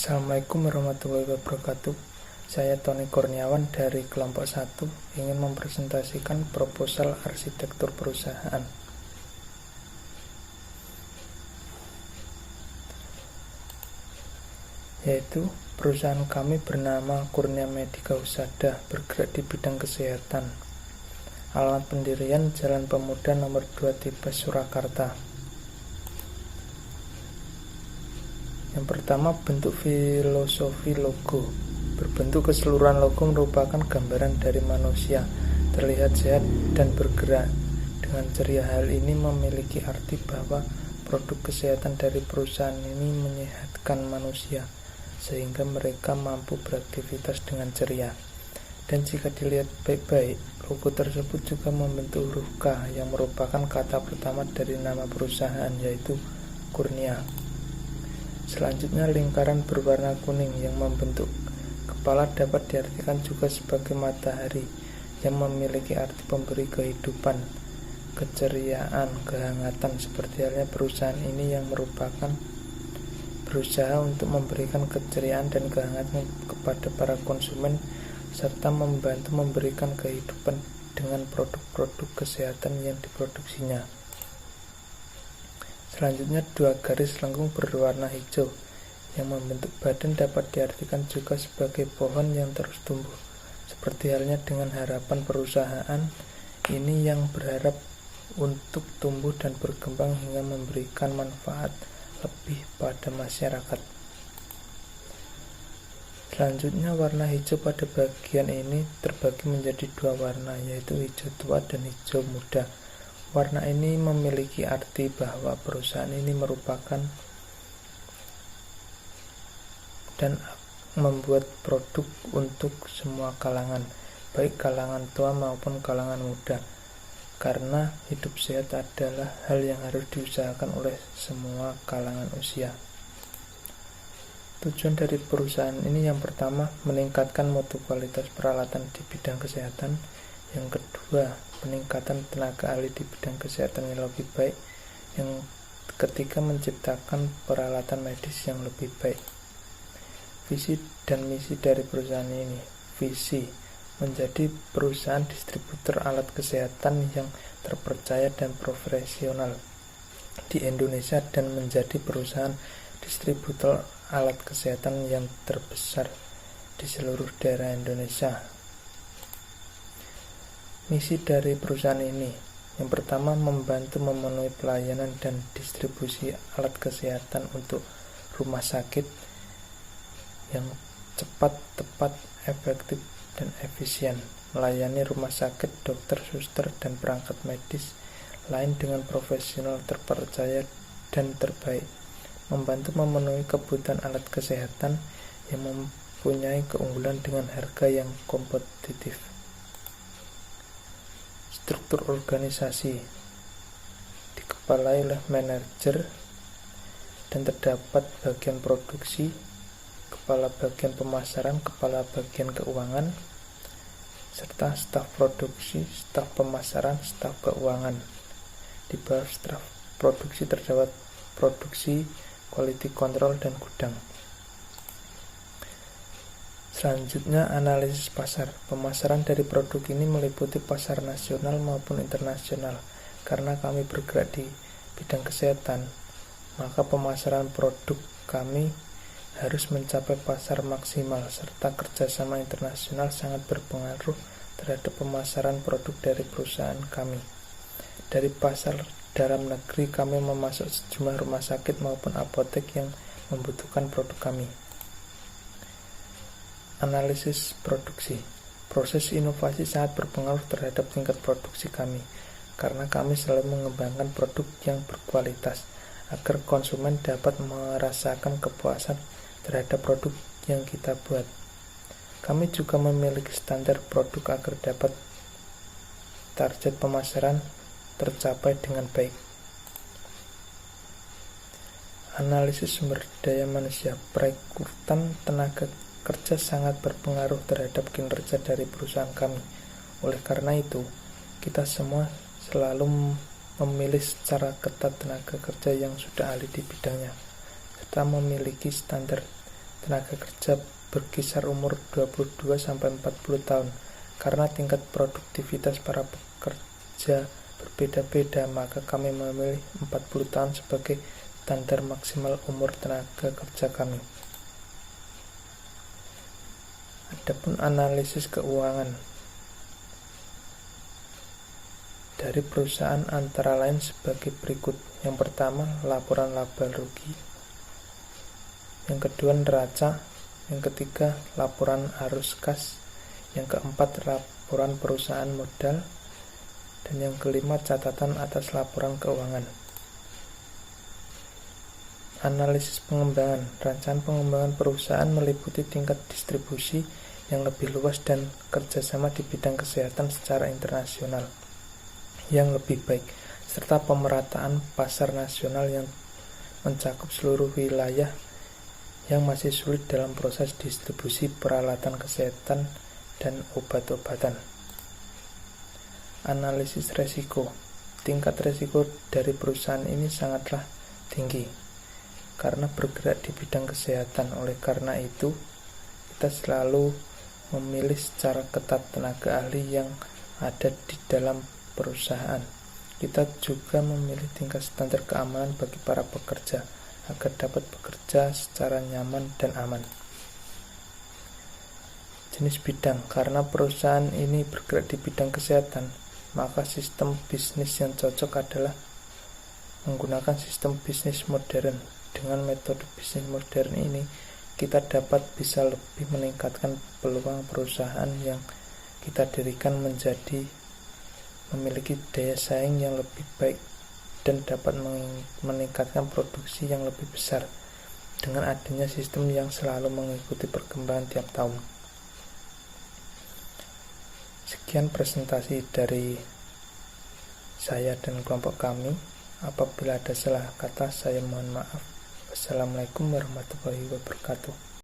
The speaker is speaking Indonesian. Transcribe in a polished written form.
Assalamualaikum warahmatullahi wabarakatuh. Saya Tony Kurniawan dari kelompok 1 ingin mempresentasikan proposal arsitektur perusahaan. Yaitu perusahaan kami bernama Kurnia Medica Husada, bergerak di bidang kesehatan. Alamat pendirian Jalan Pemuda nomor 2 Tibas, Surakarta. Yang pertama, bentuk filosofi logo. Berbentuk keseluruhan logo merupakan gambaran dari manusia, terlihat sehat dan bergerak dengan ceria. Hal ini memiliki arti bahwa produk kesehatan dari perusahaan ini menyehatkan manusia, sehingga mereka mampu beraktivitas dengan ceria. Dan jika dilihat baik-baik, logo tersebut juga membentuk huruf K yang merupakan kata pertama dari nama perusahaan, yaitu Kurnia. Selanjutnya, lingkaran berwarna kuning yang membentuk kepala dapat diartikan juga sebagai matahari yang memiliki arti pemberi kehidupan, keceriaan, kehangatan, seperti halnya perusahaan ini yang merupakan berusaha untuk memberikan keceriaan dan kehangatan kepada para konsumen serta membantu memberikan kehidupan dengan produk-produk kesehatan yang diproduksinya. Selanjutnya, dua garis lengkung berwarna hijau yang membentuk badan dapat diartikan juga sebagai pohon yang terus tumbuh, seperti halnya dengan harapan perusahaan ini yang berharap untuk tumbuh dan berkembang hingga memberikan manfaat lebih pada masyarakat. Selanjutnya, warna hijau pada bagian ini terbagi menjadi dua warna, yaitu hijau tua dan hijau muda. Warna ini memiliki arti bahwa perusahaan ini merupakan dan membuat produk untuk semua kalangan, baik kalangan tua maupun kalangan muda, karena hidup sehat adalah hal yang harus diusahakan oleh semua kalangan usia. Tujuan dari perusahaan ini yang pertama, meningkatkan mutu kualitas peralatan di bidang kesehatan. Yang kedua, peningkatan tenaga ahli di bidang kesehatan yang lebih baik. Yang ketiga, menciptakan peralatan medis yang lebih baik. Visi dan misi dari perusahaan ini. Visi, menjadi perusahaan distributor alat kesehatan yang terpercaya dan profesional di Indonesia dan menjadi perusahaan distributor alat kesehatan yang terbesar di seluruh daerah Indonesia. Misi dari perusahaan ini, yang pertama, membantu memenuhi pelayanan dan distribusi alat kesehatan untuk rumah sakit yang cepat, tepat, efektif, dan efisien, melayani rumah sakit, dokter, suster, dan perangkat medis lain dengan profesional, terpercaya, dan terbaik, membantu memenuhi kebutuhan alat kesehatan yang mempunyai keunggulan dengan harga yang kompetitif. Struktur organisasi dikepalai oleh manajer dan terdapat bagian produksi, kepala bagian pemasaran, kepala bagian keuangan, serta staf produksi, staf pemasaran, staf keuangan. Di bawah staf produksi terdapat produksi, quality control, dan gudang. Selanjutnya, analisis pasar. Pemasaran dari produk ini meliputi pasar nasional maupun internasional. Karena kami bergerak di bidang kesehatan, maka pemasaran produk kami harus mencapai pasar maksimal, serta kerjasama internasional sangat berpengaruh terhadap pemasaran produk dari perusahaan kami. Dari pasar dalam negeri, kami memasuk sejumlah rumah sakit maupun apotek yang membutuhkan produk kami. Analisis produksi. Proses inovasi sangat berpengaruh terhadap tingkat produksi kami, karena kami selalu mengembangkan produk yang berkualitas, agar konsumen dapat merasakan kepuasan terhadap produk yang kita buat. Kami juga memiliki standar produk agar dapat target pemasaran tercapai dengan baik. Analisis sumber daya manusia. Perekrutan tenaga kerja sangat berpengaruh terhadap kinerja dari perusahaan kami. Oleh karena itu, kita semua selalu memilih secara ketat tenaga kerja yang sudah ahli di bidangnya, serta memiliki standar tenaga kerja berkisar umur 22-40 tahun. Karena tingkat produktivitas para pekerja berbeda-beda, maka kami memilih 40 tahun sebagai standar maksimal umur tenaga kerja kami. Adapun analisis keuangan dari perusahaan antara lain sebagai berikut. Yang pertama, laporan laba rugi. Yang kedua, neraca. Yang ketiga, laporan arus kas. Yang keempat, laporan perusahaan modal. Dan yang kelima, catatan atas laporan keuangan. Analisis pengembangan. Rancangan pengembangan perusahaan meliputi tingkat distribusi yang lebih luas dan kerjasama di bidang kesehatan secara internasional yang lebih baik, serta pemerataan pasar nasional yang mencakup seluruh wilayah yang masih sulit dalam proses distribusi peralatan kesehatan dan obat-obatan. Analisis resiko. Tingkat resiko dari perusahaan ini sangatlah tinggi karena bergerak di bidang kesehatan. Oleh karena itu, kita selalu memilih secara ketat tenaga ahli yang ada di dalam perusahaan. Kita juga memilih tingkat standar keamanan bagi para pekerja agar dapat bekerja secara nyaman dan aman. Jenis bidang. Karena perusahaan ini bergerak di bidang kesehatan, maka sistem bisnis yang cocok adalah menggunakan sistem bisnis modern. Dengan metode bisnis modern ini, kita dapat bisa lebih meningkatkan peluang perusahaan yang kita dirikan menjadi memiliki daya saing yang lebih baik dan dapat meningkatkan produksi yang lebih besar dengan adanya sistem yang selalu mengikuti perkembangan tiap tahun. Sekian presentasi dari saya dan kelompok kami. Apabila ada salah kata, saya mohon maaf. Wassalamualaikum warahmatullahi wabarakatuh.